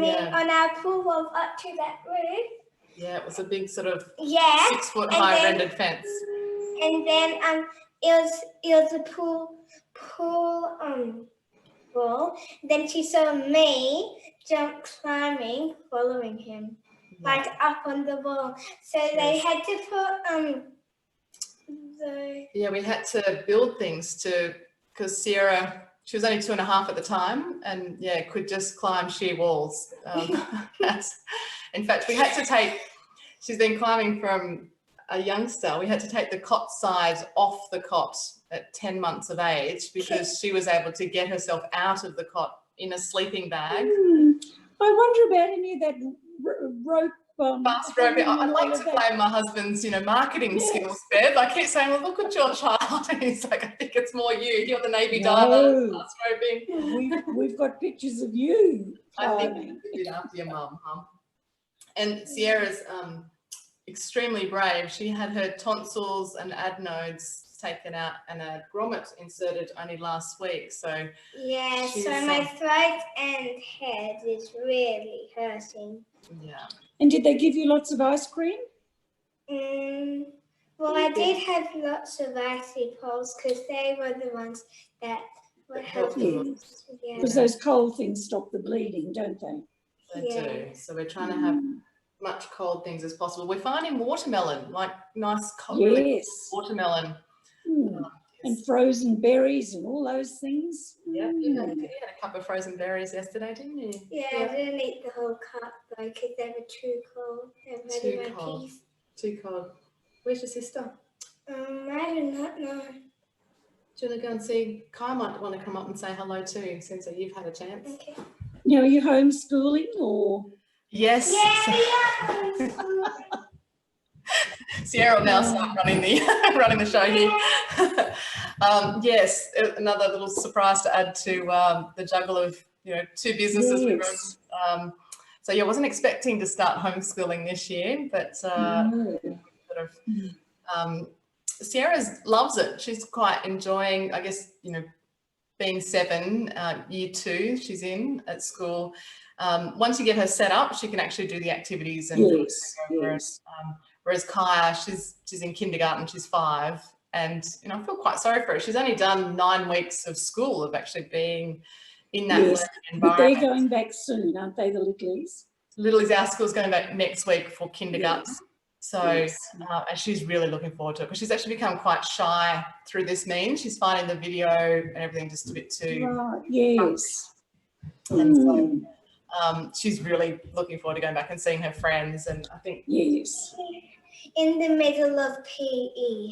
Yeah. on our pool wall up to that roof. Yeah, it was a big sort of Yeah. 6 foot and high then- rendered fence. And then it was a pool wall. Then she saw me jump climbing, following him, like up on the wall. So they had to put Yeah, we had to build things because Sierra, she was only 2.5 at the time, and yeah, could just climb sheer walls. In fact, we had to take, she's been climbing from a youngster, we had to take the cot sides off the cot at 10 months of age because she was able to get herself out of the cot in a sleeping bag. I wonder about any of that rope. Fast roping. I'd and like all to of that. blame my husband's, marketing Yes. skills, Bev. I keep saying, well, look at your child. And he's like, I think it's more you. You're the Navy diver, No. fast roping. We've got pictures of you I think climbing. you did after your mum, Mum. And Sierra's extremely brave. She had her tonsils and adenoids taken out and a grommet inserted only last week. So Yeah, She's, so my throat and head is really hurting. yeah. And did they give you lots of ice cream? Well, I did have lots of icy poles because they were the ones that were That helped helping. them. Yeah. Because those cold things stop the bleeding, don't they? They do. Yes. So we're trying to have much cold things as possible. We're finding watermelon, like nice cold, really Yes. watermelon. Mm. And Yes. frozen berries and all those things. Yeah, you had a cup of frozen berries yesterday, didn't you? Yeah, I didn't eat the whole cup though because they were too cold. They were Too hurting my cold. teeth. Too cold. Where's your sister? I do not know. Do you want to go and see? Kai might want to come up and say hello too, since you've had a chance. Okay. Now, are you homeschooling or? Yes. Yeah. Sierra will now start running the show here. Yes, another little surprise to add to the juggle of two businesses we Yes. run. So yeah, I wasn't expecting to start homeschooling this year, but No. sort of Sierra loves it. She's quite enjoying, I guess, being 7, year 2 she's in at school. Once you get her set up, she can actually do the activities and Yes. Yes. whereas Kaya, she's in kindergarten, she's 5, and I feel quite sorry for her. She's only done 9 weeks of school, of actually being in that Yes. learning But they're environment. going back soon, aren't they, the littlies? Little's our school's going back next week for kindergarten. Yes. So, Yes. and she's really looking forward to it because she's actually become quite shy through this means. She's finding the video and everything just a bit too. Right. Yes. And Mm. so she's really looking forward to going back and seeing her friends. And I think, Yes. In the middle of PE.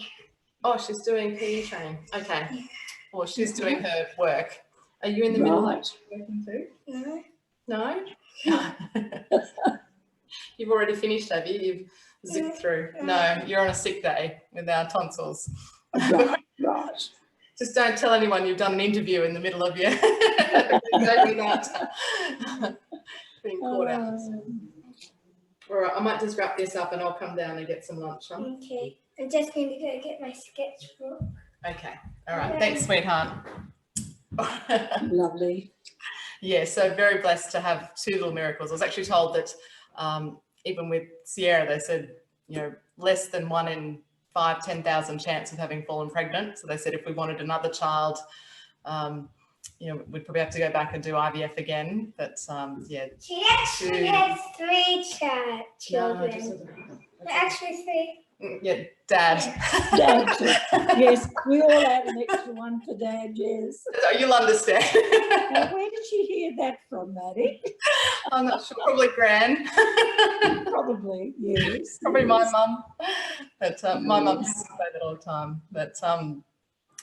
oh, she's doing PE training. Okay. Well, she's doing her work. Are you in the middle of Right. working too? No. No? You've already finished, have you? You've zipped through. No, you're on a sick day with our tonsils. Right. Right. Just don't tell anyone you've done an interview in the middle of your without being caught out. All right, I might just wrap this up and I'll come down and get some lunch. Huh? Okay. I'm just going to go get my sketchbook. Okay. All right. Thanks, sweetheart. Lovely. Yeah, so very blessed to have 2 little miracles. I was actually told that even with Sierra, they said, less than 1 in 5, 10,000 chance of having fallen pregnant. So they said if we wanted another child, we'd probably have to go back and do IVF again. But yeah. She actually has 3 children. Actually 3. Yeah, Dad. Dad, too. Yes, we all had an extra one for Dad, yes. You'll understand. Now, where did she hear that from, Maddie? I'm not sure. Probably Gran. Probably, yes. Probably yes. my mum. But my mum used to say that all the time. But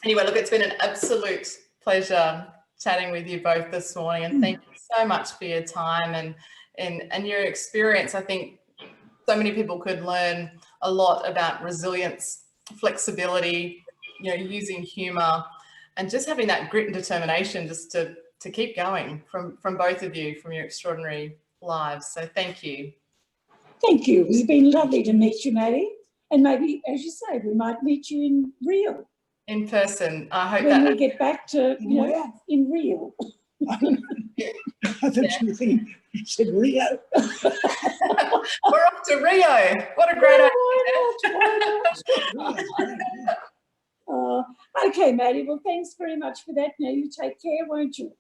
anyway, look, it's been an absolute pleasure chatting with you both this morning, and thank you so much for your time and your experience. I think so many people could learn a lot about resilience, flexibility, using humour, and just having that grit and determination just to keep going from both of you, from your extraordinary lives. So thank you. Thank you. It's been lovely to meet you, Maddie. And maybe, as you say, we might meet you in Rio. In person. I hope when that we get back to, Where? in Rio. I thought you said Rio. we're off to Rio. What a great Why not? Okay, Maddie. Well, thanks very much for that. Now you take care, won't you?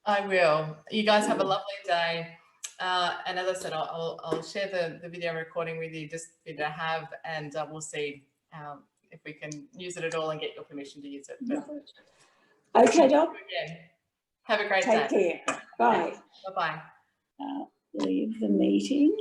I will. You guys have a lovely day. And as I said, I'll share the video recording with you just for you to have, and we'll see if we can use it at all and get your permission to use it. But Okay, Doc. again, have a great Take day. care. Bye. Bye-bye. Leave the meeting.